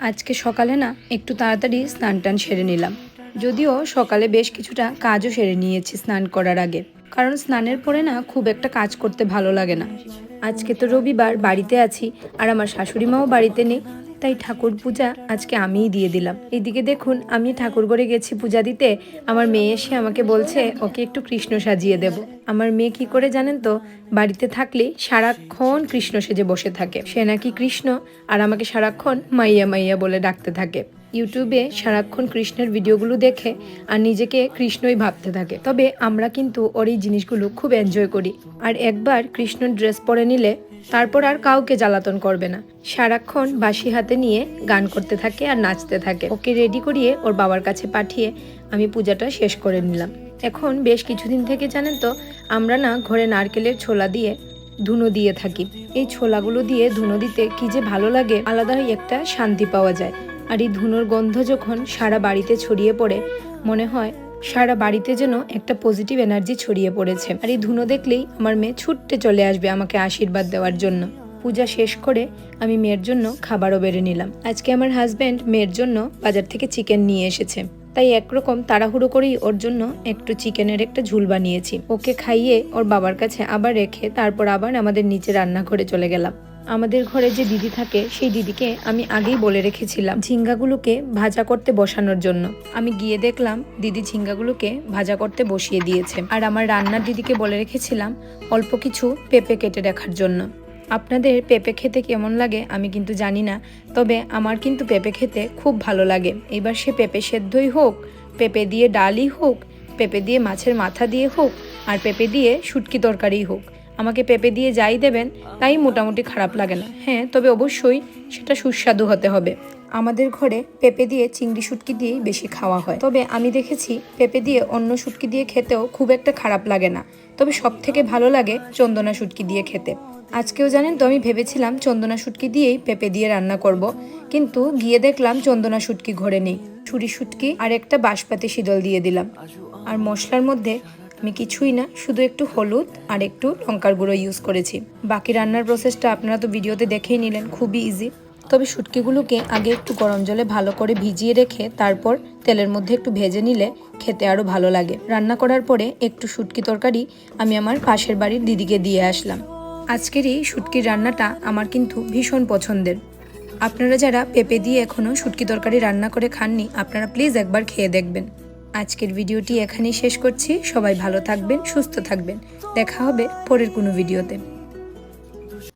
আজকে সকালে না একটু তাড়াতাড়ি স্নান টান সেরে নিলাম। যদিও সকালে বেশ কিছুটা কাজও সেরে নিয়েছি স্নান করার আগে, কারণ স্নানের পরে না খুব একটা কাজ করতে ভালো লাগে না। আজকে তো রবিবার, বাড়িতে আছি আর আমার শাশুড়ি মাও বাড়িতে নেই, তাই ঠাকুর পূজা আজকে আমিই দিয়ে দিলাম। এইদিকে দেখুন, আমি ঠাকুর ঘরে গেছি পূজা দিতে, আমার মেয়ে এসে আমাকে বলছে ওকে একটু কৃষ্ণ সাজিয়ে দেব। আমার মেয়ে কি করে জানেন তো, বাড়িতে থাকলে সারাক্ষণ কৃষ্ণ সেজে বসে থাকে। সে নাকি কৃষ্ণ আর আমাকে সারাক্ষণ মাইয়া মাইয়া বলে ডাকতে থাকে। ইউটিউবে সারাক্ষণ কৃষ্ণের ভিডিওগুলো দেখে আর নিজেকে কৃষ্ণই ভাবতে থাকে। তবে আমরা কিন্তু ওর এই জিনিসগুলো খুব এনজয় করি। আর একবার কৃষ্ণর ড্রেস পরে নিলে তারপর আর কাউকে জ্বালাতন করবে না। সারাক্ষণ বাঁশি হাতে নিয়ে গান করতে থাকে আর নাচতে থাকে। ওকে রেডি করিয়ে ওর বাবার কাছে পাঠিয়ে আমি পূজাটা শেষ করে নিলাম। এখন বেশ কিছুদিন থেকে জানেন তো, আমরা না ঘরে নারকেলের ছোলা দিয়ে ধুনো দিয়ে থাকি। এই ছোলাগুলো দিয়ে ধুনো দিতে কি যে ভালো লাগে, আলাদাই একটা শান্তি পাওয়া যায়। আর এই ধুনোর গন্ধ যখন সারা বাড়িতে ছড়িয়ে পড়ে, মনে হয় সারা বাড়িতে যেন একটা পজিটিভ এনার্জি ছড়িয়ে পড়েছে। আর এই ধুনো দেখলেই আমার মেয়ে ছুটতে চলে আসবে আমাকে আশীর্বাদ দেওয়ার জন্য। পূজা শেষ করে আমি মেয়ের জন্য খাবারও বেড়ে নিলাম। আজকে আমার হাজব্যান্ড মেয়ের জন্য বাজার থেকে চিকেন নিয়ে এসেছে, তাই একরকম তাড়াহুড়ো করেই ওর জন্য একটু চিকেনের একটা ঝুল বানিয়েছি। ওকে খাইয়ে ওর বাবার কাছে আবার রেখে তারপর আবার আমাদের নিচে রান্নাঘরে চলে গেলাম। আমাদের ঘরে যে দিদি থাকে সেই দিদিকে আমি আগেই বলে রেখেছিলাম ঝিঙ্গাগুলোকে ভাজা করতে বসানোর জন্য। আমি গিয়ে দেখলাম দিদি ঝিঙ্গাগুলোকে ভাজা করতে বসিয়ে দিয়েছে। আর আমার রান্নার দিদিকে বলে রেখেছিলাম অল্প কিছু পেঁপে কেটে রাখার জন্য। আপনাদের পেঁপে খেতে কেমন লাগে আমি কিন্তু জানি না, তবে আমার কিন্তু পেঁপে খেতে খুব ভালো লাগে। এবার সে পেঁপে সেদ্ধই হোক, পেঁপে দিয়ে ডালই হোক, পেঁপে দিয়ে মাছের মাথা দিয়ে হোক, আর পেঁপে দিয়ে শুটকি তরকারি হোক, আমাকে পেঁপে দিয়ে যাই দেবেন তাই মোটামুটি খারাপ লাগে না। হ্যাঁ, তবে অবশ্যই সেটা সুস্বাদু হতে হবে। আমাদের ঘরে পেঁপে দিয়ে চিংড়ি শুটকি দিয়েই বেশি খাওয়া হয়, তবে আমি দেখেছি পেঁপে দিয়ে অন্য শুটকি দিয়ে খেতেও খুব একটা খারাপ লাগে না। তবে সব থেকে ভালো লাগে চন্দনা শুটকি দিয়ে খেতে। আজকেও জানেন তো, আমি ভেবেছিলাম চন্দনা শুটকি দিয়েই পেঁপে দিয়ে রান্না করব, কিন্তু গিয়ে দেখলাম চন্দনা শুটকি ঘরে নেই। ছুরি শুটকি আর একটা বাঁশপাতি শীতল দিয়ে দিলাম। আর মশলার মধ্যে আমি কিছুই না, শুধু একটু হলুদ আর একটু লঙ্কার গুঁড়ো ইউজ করেছি। বাকি রান্নার প্রসেসটা আপনারা তো ভিডিওতে দেখেই নিলেন, খুবই ইজি। তবে শুটকিগুলোকে আগে একটু গরম জলে ভালো করে ভিজিয়ে রেখে তারপর তেলের মধ্যে একটু ভেজে নিলে খেতে আরও ভালো লাগে। রান্না করার পরে একটু শুটকি তরকারি আমি আমার পাশের বাড়ির দিদিকে দিয়ে আসলাম। আজকের এই শুটকির রান্নাটা আমার কিন্তু ভীষণ পছন্দের। আপনারা যারা পেঁপে দিয়ে এখনও শুটকি তরকারি রান্না করে খাননি, আপনারা প্লিজ একবার খেয়ে দেখবেন। আজকের ভিডিওটি এখানেই শেষ করছি। সবাই ভালো থাকবেন, সুস্থ থাকবেন। দেখা হবে পরের কোনো ভিডিওতে।